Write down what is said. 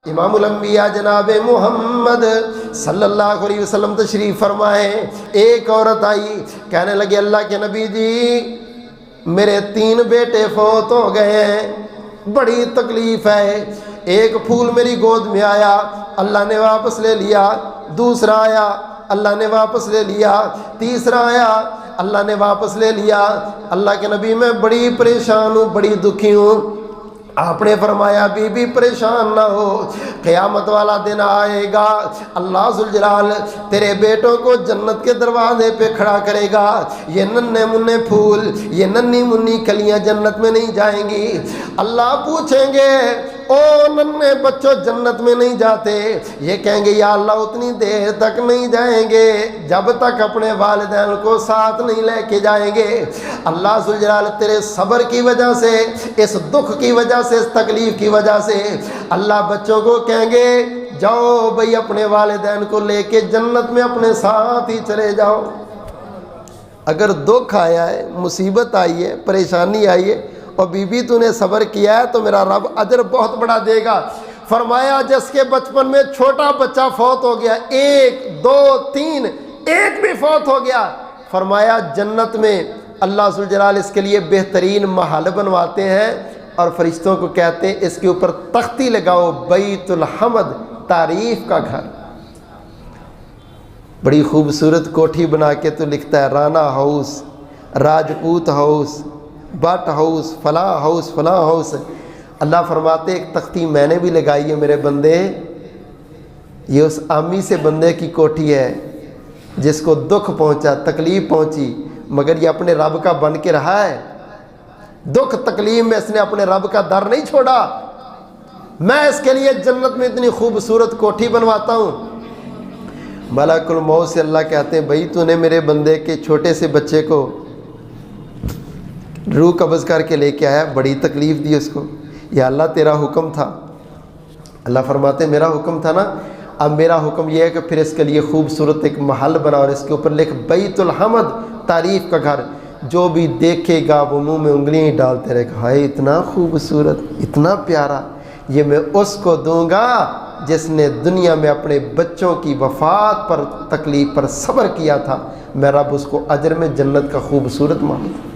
امام الانبیاء جناب محمد صلی اللہ علیہ وسلم تشریف فرمائے. ایک عورت آئی, کہنے لگی اللہ کے نبی جی میرے 3 بیٹے فوت ہو گئے ہیں, بڑی تکلیف ہے. ایک پھول میری گود میں آیا, اللہ نے واپس لے لیا. دوسرا آیا, اللہ نے واپس لے لیا. تیسرا آیا, اللہ نے واپس لے لیا. اللہ کے نبی میں بڑی پریشان ہوں, بڑی دکھی ہوں. آپ نے فرمایا بی بی پریشان نہ ہو, قیامت والا دن آئے گا, اللہ ذوالجلال تیرے بیٹوں کو جنت کے دروازے پہ کھڑا کرے گا. یہ ننھے منھے پھول, یہ ننھی منھی کلیاں جنت میں نہیں جائیں گی. اللہ پوچھیں گے او ننھے بچوں جنت میں نہیں جاتے؟ یہ کہیں گے یا اللہ اتنی دیر تک نہیں جائیں گے جب تک اپنے والدین کو ساتھ نہیں لے کے جائیں گے. اللہ ذوالجلال تیرے صبر کی وجہ سے, اس دکھ کی وجہ سے, اس تکلیف کی وجہ سے اللہ بچوں کو کہیں گے جاؤ بھئی اپنے والدین کو لے کے جنت میں اپنے ساتھ ہی چلے جاؤ. اگر دکھ آیا ہے, مصیبت آئی ہے, پریشانی آئی ہے اور بی بی تو نے صبر کیا ہے تو میرا رب اجر بہت بڑا دے گا. فرمایا جس کے بچپن میں چھوٹا بچہ فوت ہو گیا, 1 2 3 ایک بھی فوت ہو گیا, فرمایا جنت میں اللہ ذوالجلال اس کے لیے بہترین محل بنواتے ہیں اور فرشتوں کو کہتے ہیں اس کے اوپر تختی لگاؤ بیت الحمد, تعریف کا گھر. بڑی خوبصورت کوٹھی بنا کے تو لکھتا ہے Rana house, Rajput house, but house, فلاں ہاؤس, فلاں ہاؤس. اللہ فرماتے ایک تختی میں نے بھی لگائی ہے میرے بندے, یہ اس عامی سے بندے کی کوٹھی ہے جس کو دکھ پہنچا, تکلیف پہنچی, مگر یہ اپنے رب کا بن کے رہا ہے. دکھ تکلیف میں اس نے اپنے رب کا در نہیں چھوڑا. میں اس کے لیے جنت میں اتنی خوبصورت کوٹھی بنواتا ہوں. ملک الموت سے اللہ کہتے ہیں بھائی تو نے میرے بندے کے چھوٹے سے بچے کو روح قبض کر کے لے کے آیا, بڑی تکلیف دی اس کو, یا اللہ تیرا حکم تھا. اللہ فرماتے میرا حکم تھا نا, اب میرا حکم یہ ہے کہ پھر اس کے لیے خوبصورت ایک محل بنا اور اس کے اوپر لکھ بیت الحمد, تعریف کا گھر. جو بھی دیکھے گا وہ منہ میں انگلیاں ہی ڈالتے رہے گا, ہائے اتنا خوبصورت, اتنا پیارا, یہ میں اس کو دوں گا جس نے دنیا میں اپنے بچوں کی وفات پر, تکلیف پر صبر کیا تھا. میں رب اس کو اجر میں جنت کا خوبصورت محل